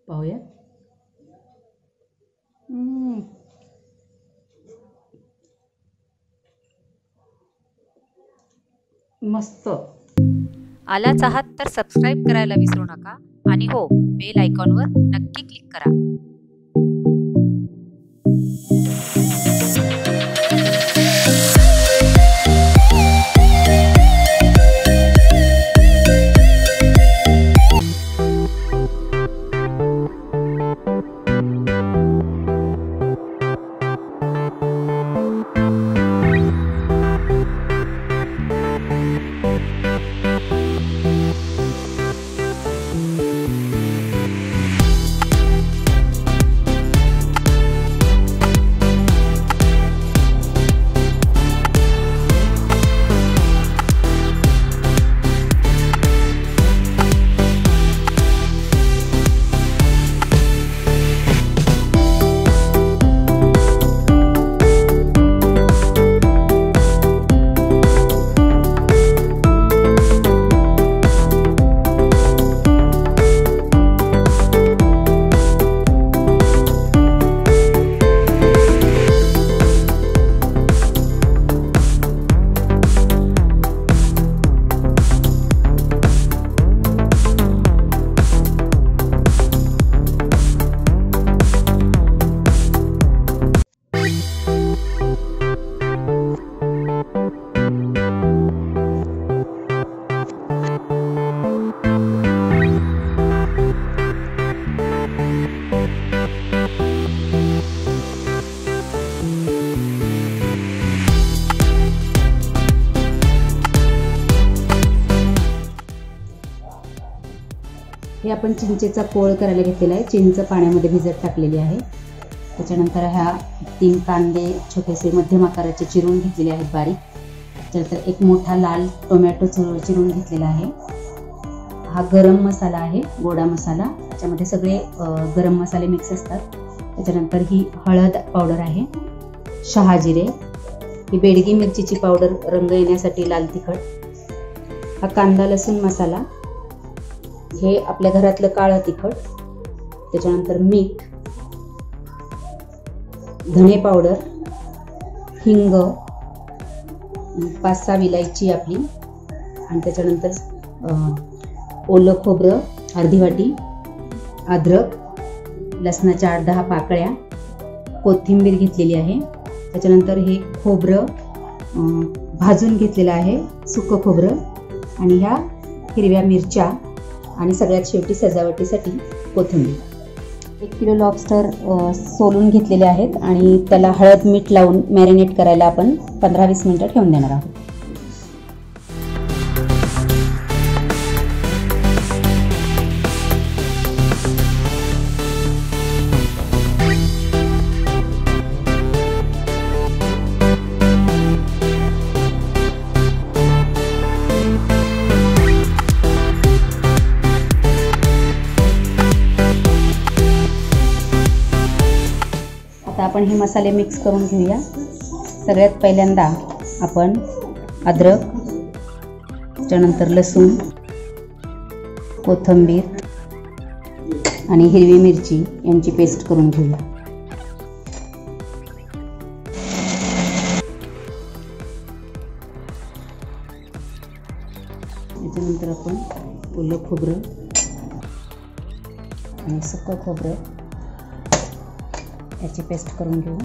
पाहूया. मस्त. आलाच आहात तर सबस्क्राईब करायला विसरू नका आणि हो, बेल आयकॉनवर नक्की क्लिक करा. हे आपण चिंचेचा कोळ करायला घेतलेला आहे. चिंच पाण्यामध्ये भिजत टाकलेली आहे. त्याच्यानंतर ह्या 3 कांदे छोटेसे मध्यम आकाराचे चिरून घेतलेले आहेत बारीक. त्यानंतर एक मोठा लाल टोमॅटो चिरून घेतलेला आहे. हा गरम मसाला आहे, गोडा मसाला. त्याच्यामध्ये सगळे गरम मसाले मिक्स असतात. त्याच्यानंतर ही हळद पावडर आहे, शहाजिरे, ही बेडगी मिरचीची पावडर रंग येण्यासाठी, लाल तिखट, हा कांदा लसूण मसाला, हे आपल्या घरातलं काळं तिखट, त्याच्यानंतर मीठ, धणे पावडर, हिंग, 5-6 विलायची आपली, आणि त्याच्यानंतर ओलं खोबरं अर्धी वाटी, अद्रक, लसणाच्या 8-10 पाकळ्या, कोथिंबीर घेतलेली आहे. त्याच्यानंतर हे खोबरं भाजून घेतलेलं आहे, सुकं खोबरं, आणि ह्या हिरव्या मिरच्या, आणि सगळ्यात शेवटी सजावटीसाठी कोथिंबीर. 1 किलो लॉबस्टर सोलून घेतलेले आहेत आणि त्याला हळद मीठ लावून मॅरिनेट करायला आपण 15-20 मिनिटं ठेवून देणार आहोत. आता आपण हे मसाले मिक्स करून घेऊया. सगळ्यात पहिल्यांदा आपण अद्रक, त्यानंतर लसूण, कोथिंबीर आणि हिरवी मिरची यांची पेस्ट करून घेऊया. त्याच्यानंतर आपण ओलं खोबरं आणि सुकं खोबरं याची पेस्ट करून घेऊ.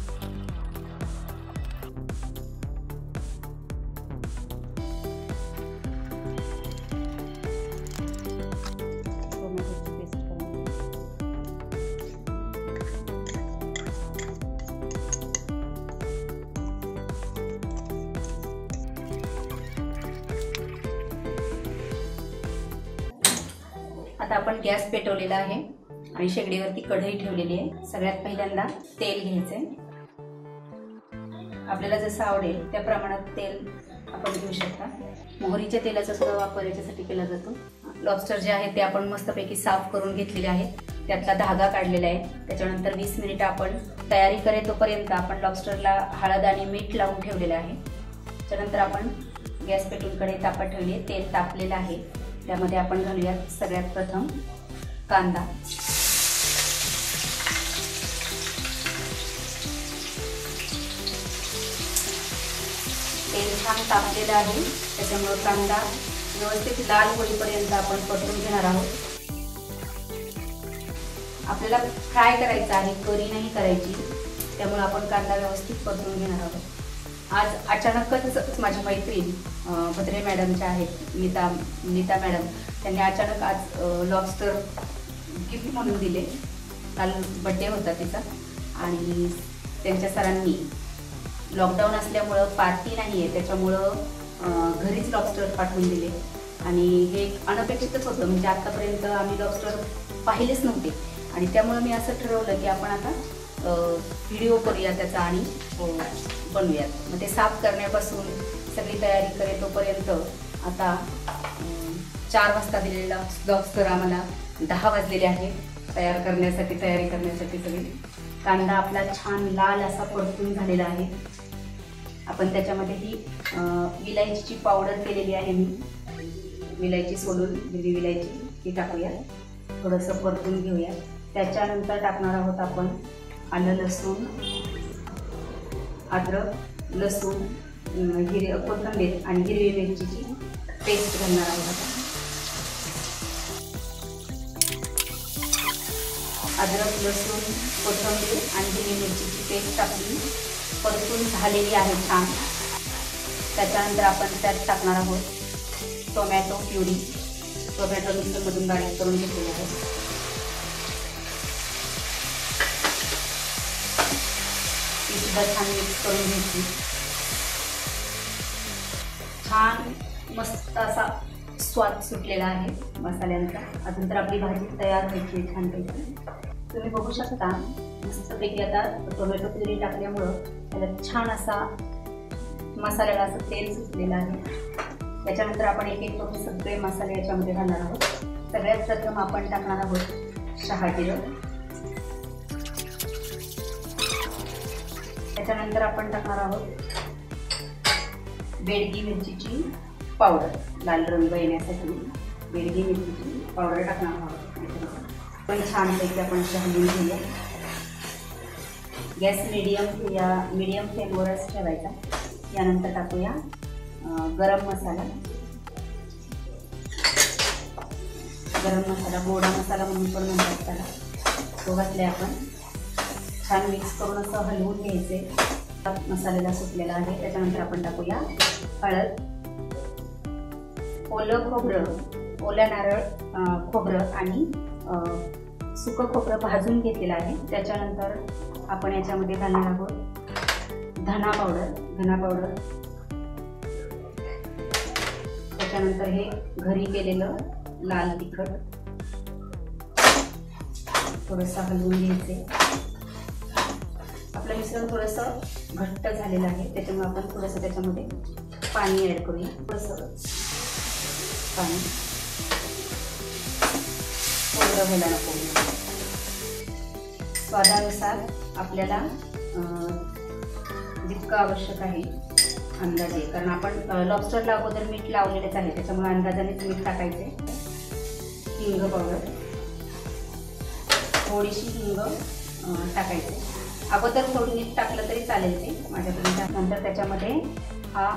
टोमॅटोची पेस्ट करून घेऊ. आता आपण गॅस पेटवलेला आहे आणि शेगडीवरती कढई ठेवलेली आहे. सगळ्यात पहिल्यांदा तेल घ्यायचंय. आपल्याला जसं आवडेल त्या प्रमाणात तेल आपण घेऊ शकता. मोहरीच्या तेलाचा सुद्धा वापर याच्यासाठी केला जातो. लॉबस्टर जे आहे ते आपण मस्तपैकी साफ करून घेतलेले आहे. त्यातला धागा काढलेला आहे. त्याच्यानंतर 20 मिनिटं आपण तयारी करे तोपर्यंत आपण लॉबस्टरला हळद आणि मीठ लावून ठेवलेलं आहे. त्यानंतर आपण गॅस पेटून कढई तापत ठेवली आहे. तेल तापलेलं आहे. त्यामध्ये आपण घालूया सगळ्यात प्रथम कांदा, छान तापलेला आहे, त्याच्यामुळे कांदा व्यवस्थित लाल होईपर्यंत आपण परतून घेणार आहोत. आपल्याला फ्राय करायचा आहे, करी नाही करायची, त्यामुळे आपण कांदा व्यवस्थित परतून घेणार आहोत. आज अचानकच माझी मैत्रीण भद्रे मॅडमच्या आहेत, नीता मॅडम, त्यांनी अचानक आज लॉबस्टर गिफ्ट म्हणून दिले. काल बड्डे होता तिचा आणि त्यांच्या सरांनी लॉकडाऊन असल्यामुळं पार्टी नाही आहे, त्याच्यामुळं घरीच लॉबस्टर पाठवून दिले आणि हे अनपेक्षितच होतं. म्हणजे आत्तापर्यंत आम्ही लॉबस्टर पाहिलेच नव्हते आणि त्यामुळं मी असं ठरवलं की आपण आता व्हिडिओ करूया त्याचा आणि बनवूयात. मग ते साफ करण्यापासून सगळी तयारी करेल तोपर्यंत आता 4 वाजता दिलेला लॉबस्टर आम्हाला 10 वाजलेले आहे तयारी करण्यासाठी सगळी. कांदा आपला छान लाल असा परतून झालेला आहे. आपण त्याच्यामध्ये ही विलायचीची पावडर केलेली आहे, मी विलायची सोलून हिरवी विलायची ती टाकूया, थोडंसं परतून घेऊया. त्याच्यानंतर टाकणार आहोत आपण आलं लसूण, अद्रक, लसूण, कोथिंबीर आणि हिरवी मिरचीची पेस्ट घालणार आहोत. अद्रक, लसूण, कोथिंबीर आणि हिरवी मिरचीची पेस्ट टाकली, परतून झालेली आहे छान. त्याच्यानंतर आपण त्यात टाकणार आहोत टोमॅटो प्युरी. टोमॅटो मिक्सरमधून बारीक करून घेतलेले आहे. ती सुद्धा छान मिक्स करून घ्यायची. छान मस्त असा स्वाद सुटलेला आहे मसाल्यांचा. अजून तर आपली भाजी तयार व्हायची छानपैकी. तुम्ही बघू शकता मस्तपैकी आता टोमॅटो प्युरी टाकल्यामुळं त्याला छान असा मसाल्याला असं तेल सुटलेलं आहे. त्याच्यानंतर आपण एक एक करून सगळे मसाले याच्यामध्ये घालणार आहोत. सगळ्यात प्रथम आपण टाकणार आहोत शहाजिरं. त्याच्यानंतर आपण टाकणार आहोत बेडगी मिरचीची पावडर, लाल रंग येण्यासाठी बेडगी मिरचीची पावडर टाकणार आहोत. पण छानपैकी आपण हलवून घेऊया. गॅस मीडियम फ्लेमवरच ठेवायचा. यानंतर टाकूया गरम मसाला. गोडा मसाला म्हणून पण म्हणतात त्याला. तो घातले आपण. छान मिक्स करून असं हलवून घ्यायचे. मसाल्याला सुटलेला आहे. त्याच्यानंतर आपण टाकूया हळद, ओलं नारळ खोबरं आणि सुकं खोबरं भाजून घेतलेलं आहे. त्याच्यानंतर आपण याच्यामध्ये घालणार आहोत धना पावडर. त्याच्यानंतर हे घरी केलेलं लाल तिखट थोडंसं हलवून घ्यायचे. आपलं मिश्रण थोडंसं घट्ट झालेलं आहे, त्याच्यामुळे आपण थोडंसं त्याच्यामध्ये पाणी ॲड करूया. थोडंसं पाणी थोडं व्हायला नको. स्वादानुसार आपल्याला जितकं आवश्यक आहे अंदाजे, कारण आपण लॉबस्टरला अगोदर मीठ लावलेलंच आहे, त्याच्यामुळे अंदाजानेच मीठ टाकायचे. हिंग पावडर, थोडीशी हिंग टाकायचे. अगोदर थोडी मीठ टाकलं तरी चालेल ते माझ्याकडे. नंतर त्याच्यामध्ये हा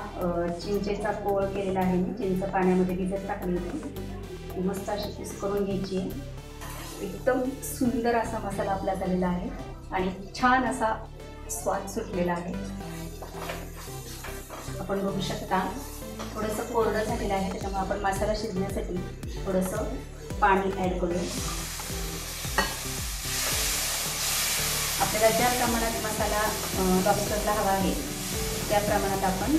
चिंचेचा कोळ केलेला आहे मी, चिंच पाण्यामध्ये भिजत टाकली होती, मस्त अशी पीस करून घ्यायची आहे. एकदम सुंदर असा मसाला आपला झालेला आहे आणि छान असा स्वाद सुटलेला आहे. आपण बघू शकता थोडंसं कोरडं झालेलं आहे, त्याच्यामुळे आपण मसाला शिजण्यासाठी थोडंसं पाणी ॲड करूया. आपल्याला ज्या प्रमाणात मसाला लॉबस्टरला हवा आहे त्या प्रमाणात आपण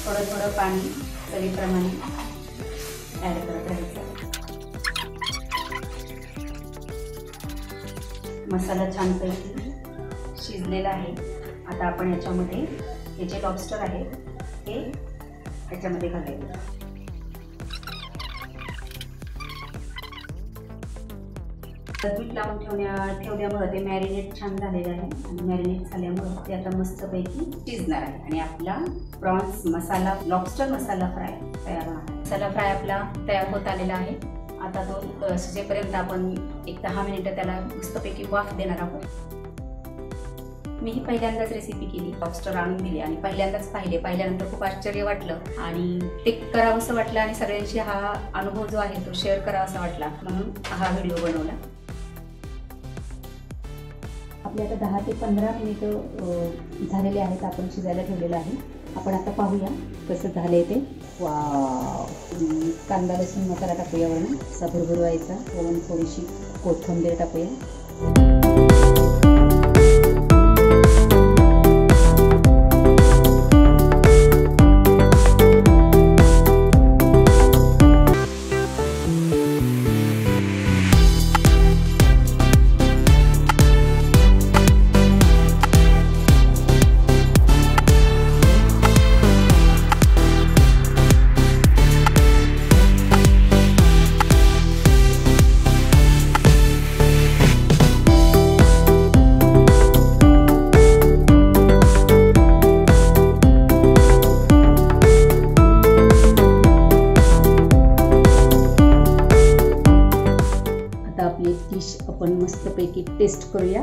थोडं पाणी चवीप्रमाणे ॲड करत राहायचं. मसाला छानपैकी शिजलेला आहे. आता आपण याच्यामध्ये हे जे लॉबस्टर आहे हे याच्यामध्ये घालायचं. मीठ लावून ठेवल्यामुळे ते मॅरिनेट छान झालेलं आहे आणि मॅरिनेट झाल्यामुळे ते आता मस्तपैकी शिजणार आहे आणि आपला प्रॉन्स मसाला लॉबस्टर मसाला फ्राय तयार होणार. मसाला फ्राय आपला तयार होत आलेला आहे. आता तो शिजेपर्यंत आपण एक 10 मिनिटं त्याला मस्तपैकी वाफ देणार आहोत. मी ही पहिल्यांदाच रेसिपी केली. लॉबस्टर आणून दिली आणि पहिल्यांदाच पाहिल्यानंतर खूप आश्चर्य वाटलं आणि ते करावंसं वाटलं आणि सगळ्यांशी हा अनुभव जो आहे तो शेअर करावासा वाटला, म्हणून हा व्हिडिओ बनवला. आपले आता 10 ते 15 मिनिटं झालेले आहेत. आपण शिजायला ठेवलेलं आहे. आपण आता पाहूया कसं झालं आहे ते. वाव. कांदा लसूण मसाला टाकूया वरून, असा भुरभुरवायचा. वरून थोडीशी कोथिंबीर टाकूया. आपली डिश आपण मस्तपैकी टेस्ट करूया.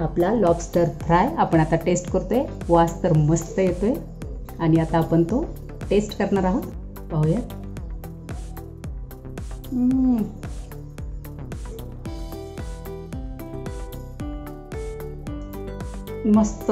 आपला लॉबस्टर फ्राय आपण आता टेस्ट करतोय. वास तर मस्त येतोय आणि आता आपण तो टेस्ट करणार आहोत. पाहूया. मस्त.